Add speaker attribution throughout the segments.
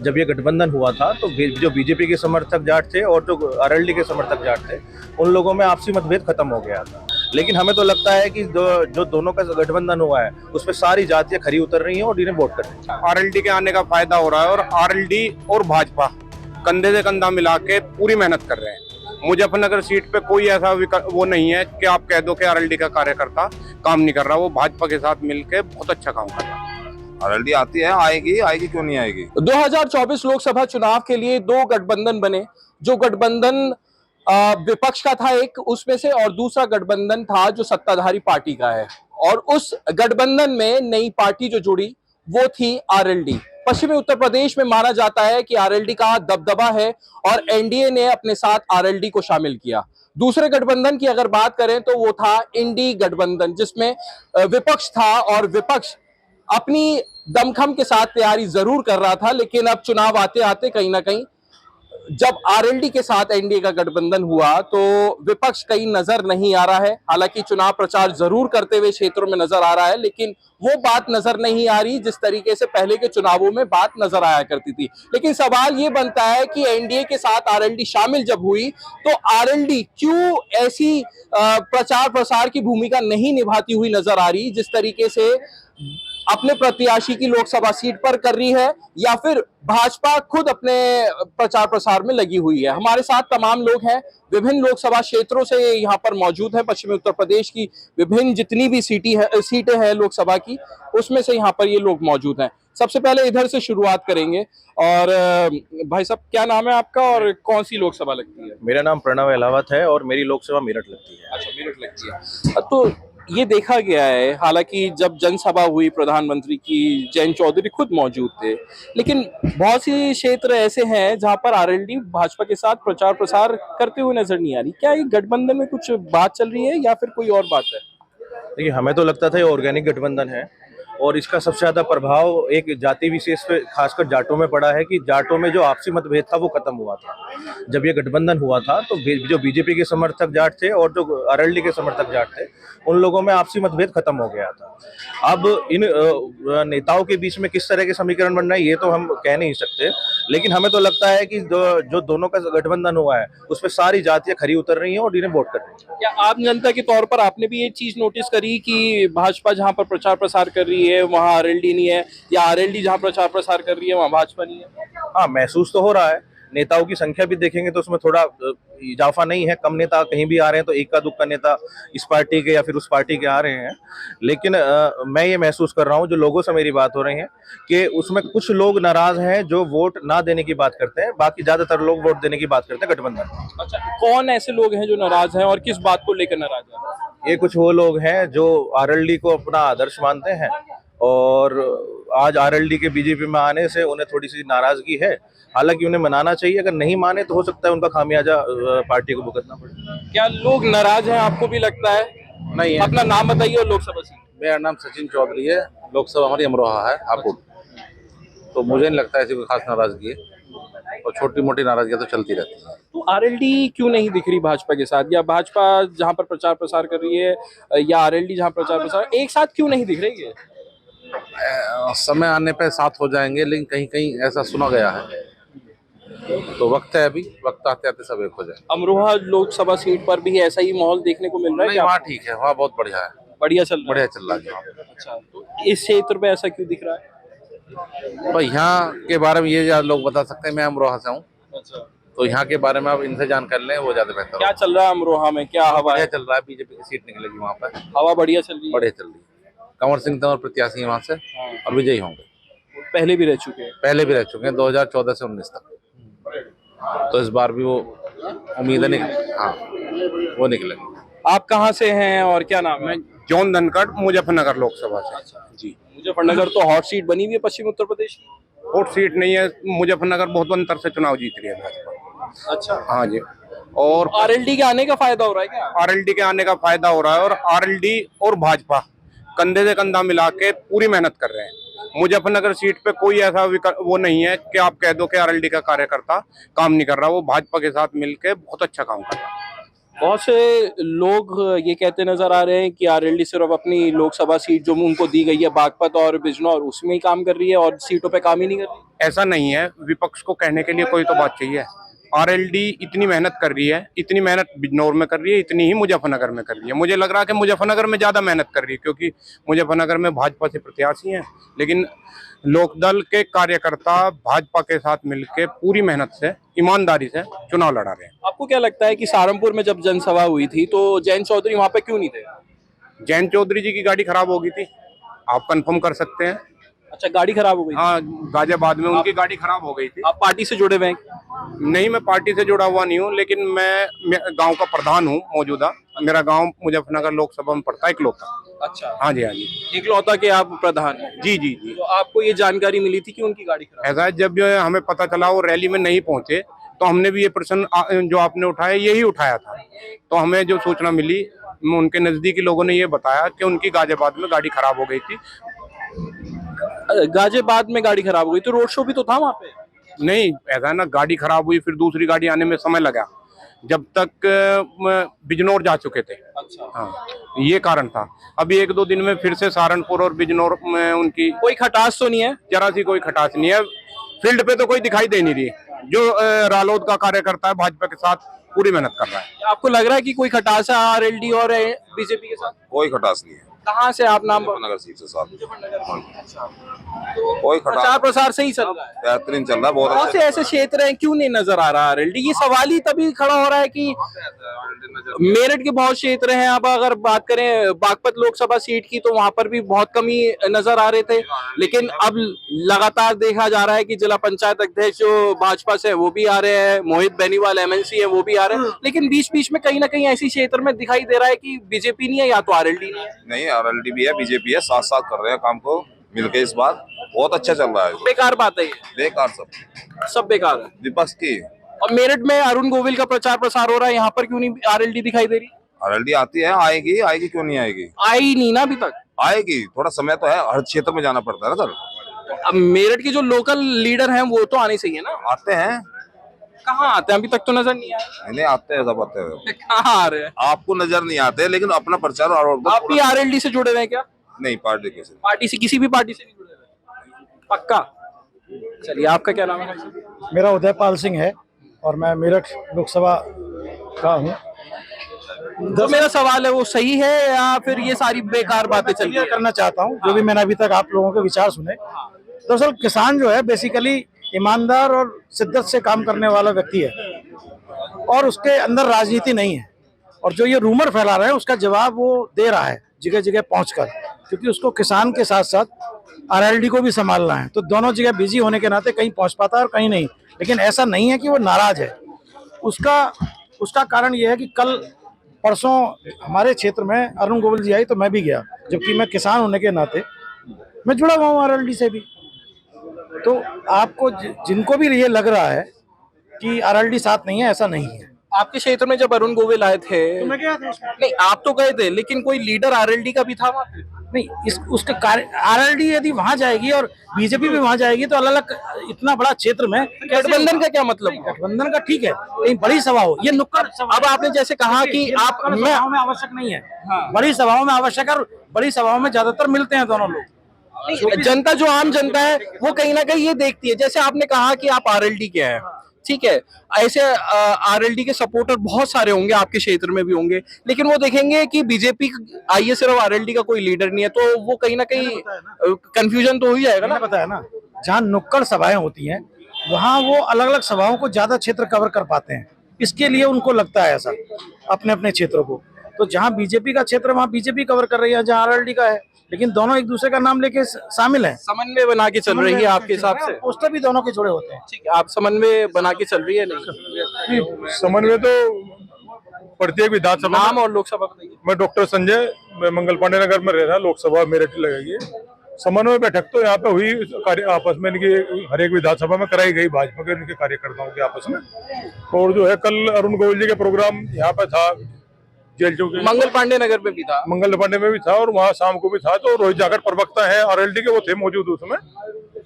Speaker 1: जब ये गठबंधन हुआ था तो जो बीजेपी के समर्थक जाट थे और जो आरएलडी के समर्थक जाट थे, उन लोगों में आपसी मतभेद खत्म हो गया था। लेकिन हमें तो लगता है कि जो दोनों का गठबंधन हुआ है उसमें सारी जातियां खरी उतर रही हैं और इन्हें वोट कर रही हैं।
Speaker 2: आरएलडी के आने का फायदा हो रहा है और आरएलडी और भाजपा कंधे से कंधा मिला के पूरी मेहनत कर रहे हैं। मुजफ्फरनगर सीट पे कोई ऐसा वो नहीं है कि आप कह दो कि आरएलडी का कार्यकर्ता काम नहीं कर रहा। वो भाजपा के साथ मिलकर बहुत अच्छा काम कर रहा है।
Speaker 3: आरएलडी आती है, आएगी क्यों नहीं आएगी।
Speaker 4: 2024 लोकसभा चुनाव के लिए दो गठबंधन बने। जो गठबंधन विपक्ष का था एक, उसमें से, और दूसरा गठबंधन था जो सत्ताधारी पार्टी का है। और उस गठबंधन में नई पार्टी जो जुड़ी वो थी आरएलडी। पश्चिमी उत्तर प्रदेश में माना जाता है कि आरएलडी का दबदबा है और एनडीए ने अपने साथ आरएलडी को शामिल किया। दूसरे गठबंधन की अगर बात करें तो वो था इंडी गठबंधन, जिसमें विपक्ष था और विपक्ष अपनी दमखम के साथ तैयारी जरूर कर रहा था। लेकिन अब चुनाव आते आते कहीं ना कहीं जब आरएलडी के साथ एनडीए का गठबंधन हुआ तो विपक्ष कहीं नजर नहीं आ रहा है। हालांकि चुनाव प्रचार जरूर करते हुए क्षेत्रों में नजर आ रहा है, लेकिन वो बात नजर नहीं आ रही जिस तरीके से पहले के चुनावों में बात नजर आया करती थी। लेकिन सवाल ये बनता है कि एनडीए के साथ आरएलडी शामिल जब हुई तो आरएलडी क्यों ऐसी प्रचार प्रसार की भूमिका नहीं निभाती हुई नजर आ रही जिस तरीके से अपने प्रत्याशी की लोकसभा सीट पर कर रही है, या फिर भाजपा खुद अपने प्रचार प्रसार में लगी हुई है। हमारे साथ तमाम लोग हैं, विभिन्न लोकसभा क्षेत्रों से यहाँ पर मौजूद है। पश्चिमी उत्तर प्रदेश की विभिन्न जितनी भी सीटें हैं लोकसभा की, उसमें से यहाँ पर ये लोग मौजूद हैं। सबसे पहले इधर से शुरुआत करेंगे। और भाई साहब, क्या नाम है आपका और कौन सी लोकसभा लगती है?
Speaker 1: मेरा नाम प्रणव अहलावत है और मेरी लोकसभा मेरठ लगती है।
Speaker 4: अच्छा, मेरठ लगती है। तो ये देखा गया है, हालांकि जब जनसभा हुई प्रधानमंत्री की, जयंत चौधरी खुद मौजूद थे, लेकिन बहुत सी क्षेत्र ऐसे हैं जहां पर आरएलडी भाजपा के साथ प्रचार प्रसार करते हुए नजर नहीं आ रही। क्या ये गठबंधन में कुछ बात चल रही है या फिर कोई और बात है?
Speaker 1: देखिए, हमें तो लगता था ये ऑर्गेनिक गठबंधन है और इसका सबसे ज्यादा प्रभाव एक जाति विशेष पे, खासकर जाटों में पड़ा है कि जाटों में जो आपसी मतभेद था वो खत्म हुआ था। जब ये गठबंधन हुआ था तो जो बीजेपी के समर्थक जाट थे और जो आरएलडी के समर्थक जाट थे, उन लोगों में आपसी मतभेद खत्म हो गया था। अब इन नेताओं के बीच में किस तरह के समीकरण बन रहे हैं ये तो हम कह नहीं सकते, लेकिन हमें तो लगता है कि जो दोनों का गठबंधन हुआ है उसमें सारी जातियां खरी उतर रही हैं और इन्हें वोट कर रही हैं।
Speaker 4: क्या आम जनता के तौर पर आपने भी ये चीज नोटिस करी कि भाजपा जहां पर प्रचार प्रसार कर रही है वहां आरएलडी नहीं है, या आरएलडी जहां प्रचार प्रसार कर रही है वहां भाजपा नहीं है?
Speaker 1: हाँ, महसूस तो हो रहा है। नेताओं की संख्या भी देखेंगे तो उसमें थोड़ा इजाफा नहीं है, कम नेता कहीं भी आ रहे हैं तो एक का दुक्का नेता इस पार्टी के या फिर उस पार्टी के आ रहे हैं। लेकिन मैं ये महसूस कर रहा हूँ, जो लोगों से मेरी बात हो रही है, कि उसमें कुछ लोग नाराज हैं जो वोट ना देने की बात करते हैं, बाकी ज्यादातर लोग वोट देने की बात करते हैं गठबंधन।
Speaker 4: अच्छा, कौन ऐसे लोग हैं जो नाराज हैं और किस बात को लेकर नाराज हैं?
Speaker 1: ये कुछ वो लोग हैं जो आरएलडी को अपना आदर्श मानते हैं और आज आरएलडी के बीजेपी में आने से उन्हें थोड़ी सी नाराजगी है। हालांकि उन्हें मनाना चाहिए, अगर नहीं माने तो हो सकता है उनका खामियाजा पार्टी को भुगतना पड़े।
Speaker 4: क्या लोग नाराज हैं, आपको भी लगता है?
Speaker 3: नहीं है।
Speaker 4: अपना नाम बताइए और लोकसभा सीट।
Speaker 3: मेरा नाम सचिन चौधरी है, लोकसभा हमारी अमरोहा है हापुड़। तो मुझे नहीं लगता ऐसी कोई खास नाराजगी है, और छोटी मोटी नाराजगी तो चलती रहती है।
Speaker 4: तो आरएलडी क्यों नहीं दिख रही भाजपा के साथ, या भाजपा जहां पर प्रचार प्रसार कर रही है या आरएलडी जहां प्रचार प्रसार एक साथ क्यों नहीं दिख रही है?
Speaker 3: समय आने पे साथ हो जाएंगे, लेकिन कहीं कहीं ऐसा सुना गया है, तो वक्त है, अभी वक्त आते आते सब एक हो जाए।
Speaker 4: अमरोहा लोकसभा सीट पर भी ऐसा ही माहौल देखने को मिल रहा है?
Speaker 3: नहीं, वहाँ ठीक है, वहाँ बहुत बढ़िया है,
Speaker 4: बढ़िया चल रहा है।
Speaker 3: बढ़िया चल रहा है।
Speaker 4: अच्छा, तो इस क्षेत्र में ऐसा क्यों दिख रहा है?
Speaker 3: तो यहाँ के बारे में ये ज्यादा लोग बता सकते हैं, मैं अमरोहा से हूँ।
Speaker 4: अच्छा,
Speaker 3: तो यहाँ के बारे में आप इनसे जानकारी लें, वो ज्यादा बेहतर
Speaker 4: क्या चल रहा है अमरोहा में, क्या हवा
Speaker 3: बढ़िया
Speaker 4: है?
Speaker 3: चल रहा है, बीजेपी की सीट निकलेगी वहाँ पर,
Speaker 4: हवा बढ़िया चल रही है?
Speaker 3: बढ़िया चल रही है। कंवर सिंह तंवर प्रत्याशी वहाँ से और विजयी होंगे।
Speaker 4: पहले भी रह चुके हैं?
Speaker 3: पहले भी रह चुके हैं 2014 से 19 तक, तो इस बार भी वो उम्मीद है हाँ वो निकलेंगे।
Speaker 4: आप कहाँ से हैं और क्या नाम है?
Speaker 2: जॉन धनखड़, मुजफ्फरनगर लोकसभा से।
Speaker 4: जी, मुजफ्फरनगर तो हॉट सीट बनी हुई है पश्चिम उत्तर प्रदेश की।
Speaker 2: वोट सीट नहीं है, मुजफ्फरनगर बहुत अंतर से चुनाव जीत रही है भाजपा।
Speaker 4: अच्छा,
Speaker 2: हाँ जी। और
Speaker 4: आरएलडी के आने का फायदा हो रहा है क्या?
Speaker 2: आरएलडी के आने का फायदा हो रहा है और आरएलडी और भाजपा कंधे से कंधा मिला के पूरी मेहनत कर रहे हैं। मुजफ्फरनगर सीट पे कोई ऐसा वो नहीं है कि आप कह दो कि आरएलडी का कार्यकर्ता काम नहीं कर रहा। वो भाजपा के साथ मिलके बहुत अच्छा काम कर रहा है।
Speaker 4: बहुत से लोग ये कहते नजर आ रहे हैं कि आरएलडी सिर्फ अपनी लोकसभा सीट जो उनको दी गई है बागपत और बिजनौर उसमें ही काम कर रही है और सीटों पे काम ही नहीं कर रही।
Speaker 2: ऐसा नहीं है, विपक्ष को कहने के लिए कोई तो बात चाहिए। आरएलडी इतनी मेहनत कर रही है, इतनी मेहनत बिजनौर में कर रही है, इतनी ही मुजफ्फरनगर में कर रही है। मुझे लग रहा है कि मुजफ्फरनगर में ज्यादा मेहनत कर रही है, क्योंकि मुजफ्फरनगर में भाजपा से प्रत्याशी हैं, लेकिन लोकदल के कार्यकर्ता भाजपा के साथ मिलकर पूरी मेहनत से, ईमानदारी से चुनाव लड़ा रहे हैं।
Speaker 4: आपको क्या लगता है कि सहारनपुर में जब जनसभा हुई थी तो जयंत चौधरी वहां पे क्यों नहीं थे?
Speaker 2: जयंत चौधरी जी की गाड़ी खराब हो गई थी, आप कंफर्म कर सकते हैं।
Speaker 4: अच्छा, गाड़ी खराब हो गई।
Speaker 2: हाँ, गाजियाबाद में उनकी गाड़ी खराब हो गई थी।
Speaker 4: आप पार्टी से जुड़े हुए हैं?
Speaker 2: नहीं, मैं पार्टी से जुड़ा हुआ नहीं हूँ, लेकिन मैं गांव का प्रधान हूँ मौजूदा। मेरा गांव मुजफ्फरनगर लोकसभा में पड़ता है, इकलौता।
Speaker 4: अच्छा,
Speaker 2: हाँ जी, हाँ जी,
Speaker 4: इकलौता के आप प्रधान हैं।
Speaker 2: जी जी जी।
Speaker 4: तो आपको ये जानकारी मिली थी कि उनकी गाड़ी खराब
Speaker 2: ऐसा है, जब हमें पता चला वो रैली में नहीं पहुंचे, तो हमने भी ये प्रश्न जो आपने उठाया यही उठाया था। तो हमें जो सूचना मिली, उनके नजदीकी लोगों ने ये बताया कि उनकी गाजियाबाद में गाड़ी खराब हो गई थी।
Speaker 4: गाजियाबाद में गाड़ी खराब हो गई तो रोड शो भी तो था वहां पे।
Speaker 2: नहीं, ऐसा है ना, गाड़ी खराब हुई, फिर दूसरी गाड़ी आने में समय लगा, जब तक बिजनौर जा चुके थे।
Speaker 4: अच्छा,
Speaker 2: हाँ, ये कारण था। अभी 1-2 दिन में फिर से सहारनपुर और बिजनौर में उनकी
Speaker 4: कोई खटास तो नहीं है?
Speaker 2: जरा सी कोई खटास नहीं है। फील्ड पे तो कोई दिखाई दे नहीं रही। जो रालोद का कार्यकर्ता है भाजपा के साथ पूरी मेहनत कर रहा है।
Speaker 4: आपको लग रहा है कि कोई खटास है आरएलडी और बीजेपी के साथ?
Speaker 5: कोई खटास नहीं है।
Speaker 4: कहाँ से आप नाम?
Speaker 5: नगर सीट से साथ
Speaker 4: अच्छा,
Speaker 5: कोई
Speaker 4: प्रचार
Speaker 5: खटास,
Speaker 4: प्रसार सही चल रहा है?
Speaker 5: बेहतरीन चल रहा है, बहुत
Speaker 4: बहुत से ऐसे क्षेत्र हैं, क्यों नहीं नजर आ रहा आरएलडी? ये सवाल ही तभी खड़ा हो रहा है कि मेरठ के बहुत क्षेत्र हैं। अब अगर बात करें बागपत लोकसभा सीट की तो वहां पर भी बहुत कम ही नजर आ रहे थे, लेकिन अब लगातार देखा जा रहा है कि जिला पंचायत अध्यक्ष जो भाजपा से है वो भी आ रहे हैं, मोहित बेनीवाल एमएनसी है वो भी आ रहे हैं, लेकिन बीच बीच में कहीं ना कहीं ऐसी क्षेत्र में दिखाई दे रहा है कि बीजेपी नहीं है या तो आरएलडी नहीं है।
Speaker 5: नहीं, आरएलडी भी है, बीजेपी है, साथ साथ कर रहे हैं काम को मिलके। इस बार बहुत अच्छा चल रहा है।
Speaker 4: बेकार बात है ये,
Speaker 5: बेकार
Speaker 4: सब बेकार है।
Speaker 5: विपक्ष की।
Speaker 4: और मेरठ में अरुण गोविल का प्रचार प्रसार हो रहा है, यहाँ पर क्यों नहीं आरएलडी दिखाई दे रही?
Speaker 5: आरएलडी आती है, आएगी, आएगी, क्यों नहीं आएगी?
Speaker 4: आई नहीं ना अभी तक।
Speaker 5: आएगी, थोड़ा समय तो है, हर क्षेत्र में जाना पड़ता है ना सर।
Speaker 4: अब मेरठ के जो लोकल लीडर हैं वो तो आने चाहिए ना।
Speaker 5: आते हैं,
Speaker 4: कहाँ आते हैं? अभी तक तो नजर नहीं आया।
Speaker 5: नहीं आते हैं, सब आते हैं।
Speaker 4: कहाँ आ रहे हैं?
Speaker 5: आपको नजर नहीं आते, लेकिन अपना प्रचार और
Speaker 4: आप भी आरएलडी से जुड़े हुए हैं क्या?
Speaker 5: नहीं, पार्टी के से।
Speaker 4: पार्टी से, किसी भी पार्टी से नहीं जुड़े हुए? पक्का? चलिए, आपका क्या नाम है?
Speaker 6: मेरा उदयपाल सिंह है और मैं मेरठ लोकसभा का हूँ।
Speaker 4: तो मेरा सवाल है वो सही है या फिर ये सारी बेकार बातें चल रही
Speaker 6: क्लियर
Speaker 4: है?
Speaker 6: करना चाहता हूँ, जो भी मैंने अभी तक आप लोगों के विचार सुने। दरअसल किसान जो है बेसिकली ईमानदार और शिद्दत से काम करने वाला व्यक्ति है और उसके अंदर राजनीति नहीं है। और जो ये रूमर फैला रहे हैं उसका जवाब वो दे रहा है जगह जगह पहुंचकर, क्योंकि उसको किसान के साथ साथ आरएलडी को भी संभालना है। तो दोनों जगह बिजी होने के नाते कहीं पहुंच पाता है और कहीं नहीं। लेकिन ऐसा नहीं है कि वो नाराज है। उसका कारण ये है कि कल परसों हमारे क्षेत्र में अरुण गोविल जी आई तो मैं भी गया, जबकि मैं किसान होने के नाते मैं जुड़ा हुआ हूँ आरएलडी से भी। तो आपको जिनको भी ये लग रहा है कि आरएलडी साथ नहीं है, ऐसा नहीं है।
Speaker 4: आपके क्षेत्र में जब अरुण गोविल आए थे
Speaker 6: तो मैं गया था उसमें।
Speaker 4: नहीं, आप तो गए थे, लेकिन कोई लीडर आरएलडी का भी था वहाँ पे?
Speaker 6: नहीं, उसके कार्य आरएलडी यदि वहां जाएगी और बीजेपी भी वहां जाएगी तो अलग अलग इतना बड़ा क्षेत्र में
Speaker 4: गठबंधन का क्या मतलब?
Speaker 6: गठबंधन का ठीक है, लेकिन बड़ी सभा हो, ये नुक्कड़ सभा।
Speaker 4: अब आपने जैसे कहा कि आप
Speaker 6: सभाओं में आवश्यक नहीं है। बड़ी सभाओं में आवश्यक है और बड़ी सभाओं में ज्यादातर मिलते हैं दोनों लोग।
Speaker 4: जनता, जो आम जनता है वो कहीं ना कहीं ये देखती है, जैसे आपने कहा कि आप आरएलडी के हैं, ठीक है, ऐसे आरएलडी के सपोर्टर बहुत सारे होंगे, आपके क्षेत्र में भी होंगे, लेकिन वो देखेंगे कि बीजेपी आई है, सिर्फ आरएलडी का कोई लीडर नहीं है, तो वो कहीं ना कहीं कंफ्यूजन तो हो ही जाएगा ना।
Speaker 6: पता है ना, जहाँ नुक्कड़ सभाएं होती हैं वहाँ वो अलग अलग सभाओं को ज्यादा क्षेत्र कवर कर पाते हैं, इसके लिए उनको लगता है ऐसा अपने अपने क्षेत्रों को। तो जहाँ बीजेपी का क्षेत्र वहाँ बीजेपी कवर कर रही है, जहाँ आरएलडी का है, लेकिन दोनों एक दूसरे का नाम लेके शामिल हैं।
Speaker 4: समन्वय बना के चल रही है आपके हिसाब से?
Speaker 6: पोस्टर भी दोनों के जुड़े होते हैं।
Speaker 4: ठीक है, आप समन्वय बना के चल रही है? नहीं,
Speaker 7: समन्वय तो प्रत्येक विधानसभा।
Speaker 4: नाम और लोकसभा बताइए।
Speaker 7: मैं डॉक्टर संजय, मैं मंगल पांडे नगर में रह रहा, लोकसभा मेरठ लगेगी। समन्वय बैठक तो यहाँ पे हुई आपस में, इनकी हर एक विधानसभा में कराई गई भाजपा के इनके कार्यकर्ताओं के आपस में। और जो है कल अरुण गोविल जी का प्रोग्राम यहाँ पे था जेल चौकी,
Speaker 4: मंगल पांडे नगर में भी था,
Speaker 7: मंगल पांडे में भी था और वहाँ शाम को भी था। तो रोहित जाकर प्रवक्ता है आरएलडी के, वो थे मौजूद उसमें।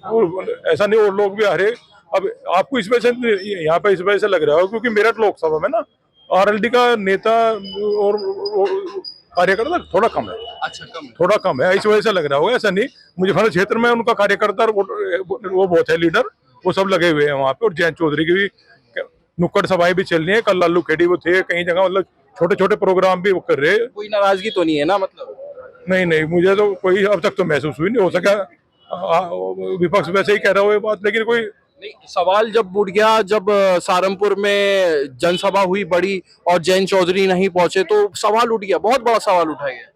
Speaker 7: और ऐसा नहीं, और लोग भी हरे। अब आपको इस वजह से यहाँ पे इस वजह से लग रहा हो क्योंकि मेरठ लोकसभा में ना आरएलडी का नेता और कार्यकर्ता थोड़ा कम है,
Speaker 4: अच्छा, कम है।
Speaker 7: थोड़ा कम है, इस वजह से लग रहा होगा। ऐसा नहीं, मुजफ्फरनगर क्षेत्र में उनका कार्यकर्ता और वो बहुत है, लीडर वो सब लगे हुए हैं वहाँ पे। और जयंत चौधरी की भी नुक्कड़ सभाएं भी चल रही है। कल लालू खेड़ी वो थे कई जगह, मतलब छोटे छोटे प्रोग्राम भी वो कर रहे हैं।
Speaker 4: कोई नाराजगी तो नहीं है ना, मतलब?
Speaker 7: नहीं नहीं, मुझे तो कोई अब तक तो महसूस हुई नहीं। हो सका विपक्ष वैसे ही कह रहा हो ये बात, लेकिन कोई
Speaker 4: नहीं, सवाल जब उठ गया, जब सहारनपुर में जनसभा हुई बड़ी और जयंत चौधरी नहीं पहुंचे, तो सवाल उठ गया, बहुत बड़ा सवाल उठाया गया।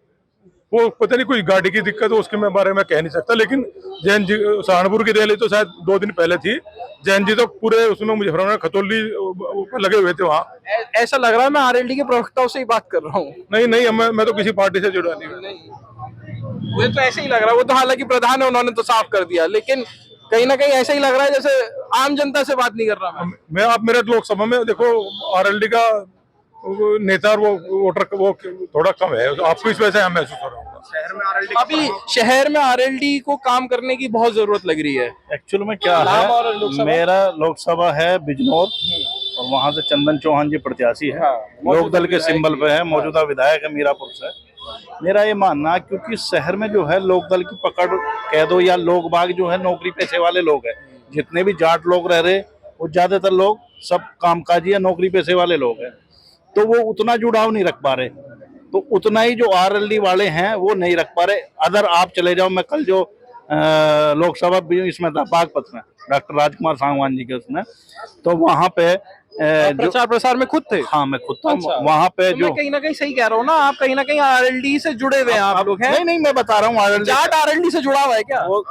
Speaker 7: वो पता नहीं कोई गाड़ी की दिक्कत हो, उसके मैं बारे में कह नहीं सकता। लेकिन जैन जी सहारनपुर की रैली तो शायद 2 दिन पहले थी। जैन जी तो पूरे उसमें मुजफ्फरनगर खतौली लगे हुए थे वहाँ।
Speaker 4: ऐसा लग रहा है मैं आरएलडी के प्रवक्ताओं से ही बात कर रहा हूँ।
Speaker 7: नहीं नहीं, मैं तो किसी पार्टी से जुड़ा नहीं हूँ।
Speaker 4: मुझे तो ऐसे ही लग रहा है। वो तो हालांकि प्रधान है, उन्होंने तो साफ कर दिया, लेकिन कहीं ना कहीं ऐसा ही लग रहा है जैसे आम जनता से बात नहीं कर रहा मैं।
Speaker 7: आप मेरठ लोकसभा में देखो, आरएलडी का नेता और वो वोटर वो थोड़ा कम है, तो आपको इस वजह से महसूस हो रहा होगा।
Speaker 4: अभी शहर में आरएलडी को काम करने की बहुत जरूरत लग रही है।
Speaker 8: एक्चुअल में क्या
Speaker 4: नाम और
Speaker 8: है,
Speaker 4: लोकसभा?
Speaker 8: मेरा लोकसभा है बिजनौर और वहां से चंदन चौहान जी प्रत्याशी है। लोकदल के सिंबल पे है, मौजूदा विधायक है मीरापुर से। मेरा ये मानना, क्योंकि शहर में जो है लोकदल की पकड़ कह दो या लोग बाग जो है नौकरी पेशे वाले लोग हैं। जितने भी जाट लोग रह रहे वो ज्यादातर लोग सब कामकाजी या नौकरी पेशे वाले लोग हैं, तो वो उतना जुड़ाव नहीं रख पा रहे। तो उतना ही जो आरएलडी वाले हैं वो नहीं रख पा रहे। अदर आप चले जाओ, मैं कल जो लोकसभा इसमें था बागपत में डॉक्टर राजकुमार सांगवान जी के उसमें, तो वहां पे
Speaker 4: प्रचार प्रसार में खुद थे?
Speaker 8: हाँ मैं खुद था।
Speaker 4: अच्छा।
Speaker 8: वहां पे
Speaker 4: तो
Speaker 8: जो
Speaker 4: मैं कहीं ना कहीं सही कह रहा हूँ ना, आप कहीं ना कहीं आरएलडी से जुड़े हुए हैं, आप लोग हैं?
Speaker 8: नहीं नहीं, मैं बता रहा हूँ आरएलडी
Speaker 4: जाट आरएलडी से जुड़ा हुआ है क्या?
Speaker 8: वो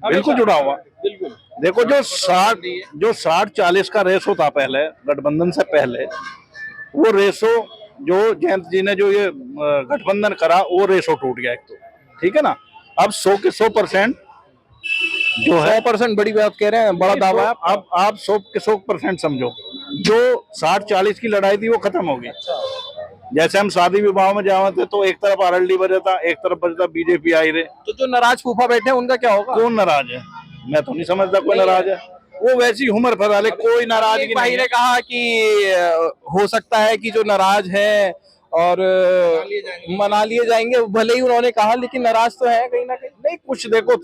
Speaker 8: बिल्कुल जुड़ा हुआ।
Speaker 4: बिल्कुल।
Speaker 8: देखो जो 60-40 का रेस होता पहले गठबंधन से पहले, वो रेसो जो जयंत जी ने जो ये गठबंधन करा वो रेसो टूट गया एक तो, ठीक है ना। अब 100 के 100% जो है
Speaker 4: 100% बड़ी बात कह रहे हैं, बड़ा दावा है।
Speaker 8: अब आप 100 के 100% समझो, जो 60-40 की लड़ाई थी वो खत्म हो गई। जैसे हम शादी विवाह में जावे थे तो एक तरफ आरएलडी बजा था, एक तरफ बजता बीजेपी आई रहे।
Speaker 4: तो जो नाराज फूफा बैठे हैं उनका क्या होगा?
Speaker 8: कौन नाराज है? मैं तो नहीं समझता कोई नाराज है। वो वैसी उम्र फरा ले, कोई नाराजगी
Speaker 4: भाई
Speaker 8: नहीं
Speaker 4: ने
Speaker 8: है।
Speaker 4: कहा कि हो सकता है कि जो नाराज है और मना लिए जाएंगे, भले ही उन्होंने कहा, लेकिन नाराज तो है कहीं ना कहीं।
Speaker 8: नहीं, कुछ देखो,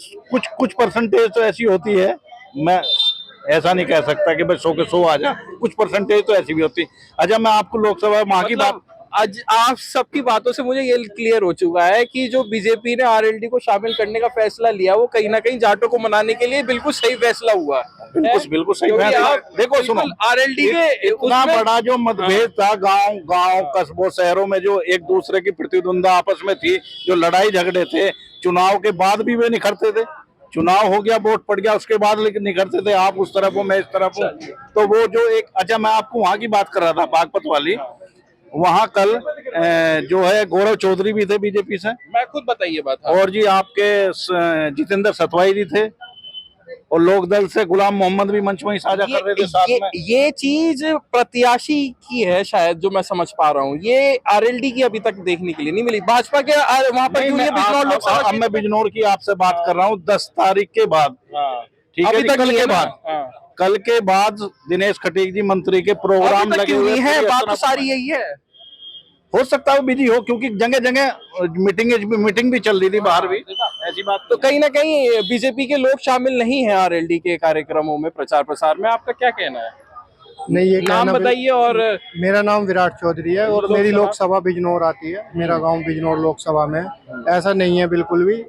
Speaker 8: कुछ परसेंटेज तो ऐसी होती है, मैं ऐसा नहीं कह सकता कि भाई 100 के 100 आ जा। कुछ परसेंटेज तो ऐसी भी होती है। अच्छा, मैं आपको लोकसभा वहां की बात,
Speaker 4: आज आप सबकी बातों से मुझे ये क्लियर हो चुका है कि जो बीजेपी ने आरएलडी को शामिल करने का फैसला लिया, वो कहीं ना कहीं जाटों को मनाने के लिए बिल्कुल सही फैसला हुआ।
Speaker 8: बिल्कुल सही
Speaker 4: क्योंकि
Speaker 8: फैसला।
Speaker 4: आप
Speaker 8: देखो सुनो,
Speaker 4: आरएलडी के
Speaker 8: इतना
Speaker 4: उसमें-
Speaker 8: बड़ा जो मतभेद था गांव कस्बों शहरों में, जो एक दूसरे की प्रतिद्वंदा आपस में थी, जो लड़ाई झगड़े थे, चुनाव के बाद भी वे निखरते थे। चुनाव हो गया, वोट पड़ गया, उसके बाद लेकिन निखरते थे, आप उस तरफ हो मैं इस तरफ हूँ। तो वो जो एक, अच्छा मैं आपको वहां की बात कर रहा था बागपत वाली, वहां कल जो है गौरव चौधरी भी थे बीजेपी से,
Speaker 4: मैं खुद बताइए बात।
Speaker 8: और जी आपके जितेंद्र सतवाई जी थे, और लोकदल से गुलाम मोहम्मद भी मंच में ही साझा कर रहे थे साथ में।
Speaker 4: ये चीज प्रत्याशी की है शायद, जो मैं समझ पा रहा हूँ। ये आरएलडी की अभी तक देखने के लिए नहीं मिली। भाजपा के वहां पर क्यों नहीं है बिजनौर लोकसभा?
Speaker 8: अब मैं बिजनौर की आपसे बात कर रहा हूँ 10 तारीख के बाद, ठीक है
Speaker 4: अभी
Speaker 8: जी,
Speaker 4: तक
Speaker 8: कल
Speaker 4: नहीं
Speaker 8: के
Speaker 4: है ना?
Speaker 8: बाद, कल के बाद दिनेश खटीक जी मंत्री के प्रोग्राम
Speaker 4: अभी तक
Speaker 8: लगे
Speaker 4: क्यों
Speaker 8: हुए
Speaker 4: नहीं है?
Speaker 8: थे।
Speaker 4: बात तो सारी यही है।
Speaker 8: हो सकता है वो बिजी हो, क्योंकि जगह जगह मीटिंग भी चल रही थी बाहर भी, ऐसी बात
Speaker 4: तो कहीं ना कहीं बीजेपी के लोग शामिल नहीं है आरएलडी के कार्यक्रमों में, प्रचार प्रसार में। आपका क्या कहना है?
Speaker 9: नहीं, ये
Speaker 4: नाम
Speaker 9: कहना
Speaker 4: बताइए। और
Speaker 9: मेरा नाम विराट चौधरी है और मेरी लोकसभा बिजनौर आती है। मेरा गांव बिजनौर लोकसभा में। ऐसा नहीं है बिल्कुल भी।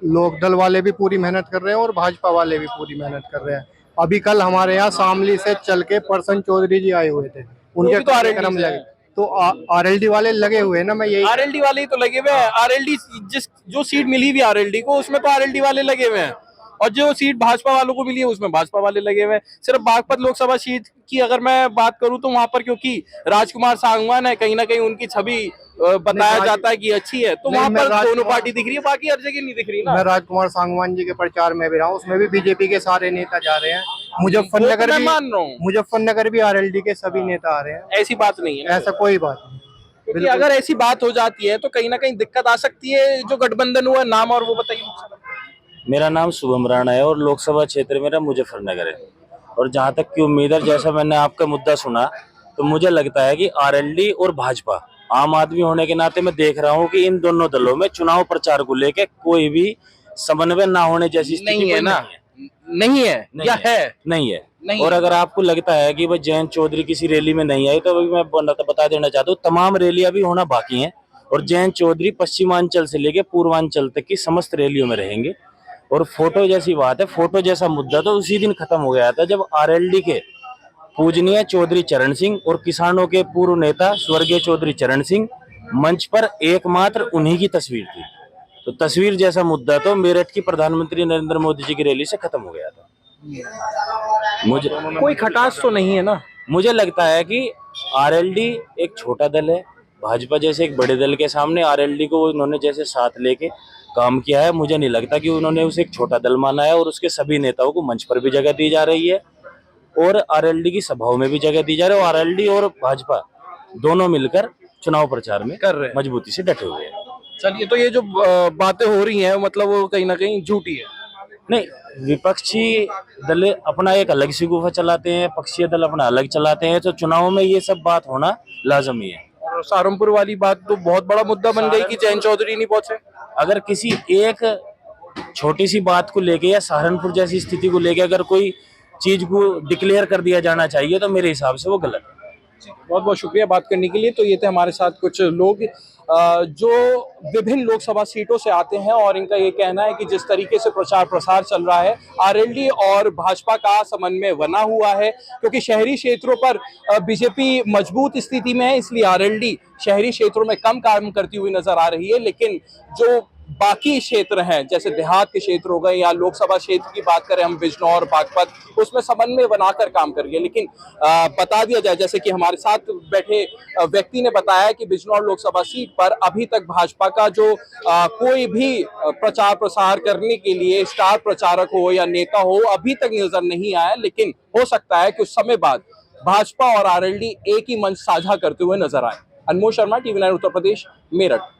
Speaker 9: लोकदल वाले भी पूरी मेहनत कर रहे हैं और भाजपा वाले भी पूरी मेहनत कर रहे हैं। अभी कल हमारे यहाँ शामली से चल के परसन चौधरी जी आए हुए थे, उनके
Speaker 4: तो
Speaker 9: कार्यक्रम लगे, तो आरएलडी वाले लगे हुए हैं ना। मैं यही,
Speaker 4: आरएलडी वाले ही तो लगे हुए हैं। आरएलडी जो सीट मिली हुई आरएलडी को, उसमें तो आरएलडी वाले लगे हुए हैं, और जो सीट भाजपा वालों को मिली है उसमें भाजपा वाले लगे हुए हैं। सिर्फ बागपत लोकसभा सीट की अगर मैं बात करूं तो वहां पर क्योंकि राजकुमार सांगवान है, कहीं ना कहीं उनकी छवि बताया जाता है कि अच्छी है, तो वहां पर दोनों पार्टी दिख रही है, बाकी हर जगह नहीं दिख रही ना।
Speaker 9: मैं राजकुमार सांगवान जी के प्रचार में भी रहा हूँ, उसमें भी बीजेपी के सारे नेता जा रहे हैं। मुजफ्फरनगर
Speaker 4: मैं
Speaker 9: भी,
Speaker 4: मान रहा हूँ,
Speaker 9: मुजफ्फरनगर भी आरएलडी के सभी नेता आ रहे हैं।
Speaker 4: ऐसी बात नहीं है।
Speaker 9: ऐसा कोई बात नहीं,
Speaker 4: क्योंकि अगर ऐसी बात हो जाती है तो कहीं ना कहीं दिक्कत आ सकती है। जो गठबंधन हुआ, नाम और वो बताइए।
Speaker 10: मेरा नाम शुभम राणा है और लोकसभा क्षेत्र मेरा मुजफ्फरनगर है। और जहाँ तक की उम्मीद है, जैसा मैंने आपका मुद्दा सुना तो मुझे लगता है कि आरएलडी और भाजपा, आम आदमी होने के नाते मैं देख रहा हूँ कि इन दोनों दलों में चुनाव प्रचार को लेके कोई भी समन्वय ना होने जैसी स्थिति
Speaker 4: नहीं है
Speaker 10: कोई
Speaker 4: ना? नहीं है
Speaker 10: नहीं
Speaker 4: या
Speaker 10: है।
Speaker 4: है?
Speaker 10: नहीं है।
Speaker 4: नहीं
Speaker 10: और
Speaker 4: है।
Speaker 10: अगर आपको लगता है कि भाई जयंत चौधरी किसी रैली में नहीं आई, तो अभी मैं बता देना चाहता हूँ तमाम रैलियां भी होना बाकी हैं और जयंत चौधरी पश्चिमांचल से लेके पूर्वांचल तक की समस्त रैलियों में रहेंगे। और फोटो जैसी बात है, फोटो जैसा मुद्दा तो उसी दिन खत्म हो गया था जब आरएलडी के पूजनीय चौधरी चरण सिंह और किसानों के पूर्व नेता स्वर्गीय चौधरी चरण सिंह मंच पर एकमात्र उन्हीं की तस्वीर थी। तो तस्वीर जैसा मुद्दा तो मेरठ की प्रधानमंत्री नरेंद्र मोदी जी की रैली से खत्म हो गया था। मुझे
Speaker 4: कोई खटास तो नहीं है ना?
Speaker 10: मुझे लगता है कि आरएलडी एक छोटा दल है, भाजपा जैसे एक बड़े दल के सामने आरएलडी को उन्होंने जैसे साथ लेके काम किया है, मुझे नहीं लगता कि उन्होंने उसे एक छोटा दल माना है। और उसके सभी नेताओं को मंच पर भी जगह दी जा रही है और आरएलडी की सभाओं में भी जगह दी जा रही है और आरएलडी और भाजपा दोनों मिलकर चुनाव प्रचार में
Speaker 4: कर रहे हैं।
Speaker 10: मजबूती से डटे हुए हैं।
Speaker 4: चलिए, तो ये जो बातें हो रही हैं मतलब वो कहीं ना कहीं झूठी है।
Speaker 10: नहीं, विपक्षी दल अपना एक अलग सी गुफा चलाते हैं, पक्षीय दल अपना अलग चलाते हैं, तो चुनाव में ये सब बात होना लाजमी है।
Speaker 4: और सहारनपुर वाली बात तो बहुत बड़ा मुद्दा बन गई कि जयंत चौधरी नहीं पहुंचे।
Speaker 10: अगर किसी एक छोटी सी बात को लेके या सहारनपुर जैसी स्थिति को लेके अगर कोई चीज को डिक्लेयर कर दिया जाना चाहिए तो मेरे हिसाब से वो गलत है।
Speaker 4: बहुत बहुत शुक्रिया बात करने के लिए। तो ये थे हमारे साथ कुछ लोग जो विभिन्न लोकसभा सीटों से आते हैं और इनका ये कहना है कि जिस तरीके से प्रचार प्रसार चल रहा है, आरएलडी और भाजपा का समन्वय बना हुआ है, क्योंकि शहरी क्षेत्रों पर बीजेपी मजबूत स्थिति में है, इसलिए आरएलडी शहरी क्षेत्रों में कम काम करती हुई नजर आ रही है। लेकिन जो बाकी क्षेत्र हैं, जैसे देहात के क्षेत्र हो गए या लोकसभा क्षेत्र की बात करें हम बिजनौर बागपत, उसमें समन्वय बनाकर काम कर रही है। लेकिन बता दिया जाए, जैसे कि हमारे साथ बैठे व्यक्ति ने बताया कि बिजनौर लोकसभा सीट पर अभी तक भाजपा का जो कोई भी प्रचार प्रसार करने के लिए स्टार प्रचारक हो या नेता हो अभी तक नजर नहीं आया। लेकिन हो सकता है कि कुछ समय बाद भाजपा और आरएलडी एक ही मंच साझा करते हुए नजर आए। अनमोल शर्मा, टीवी 9 उत्तर प्रदेश, मेरठ।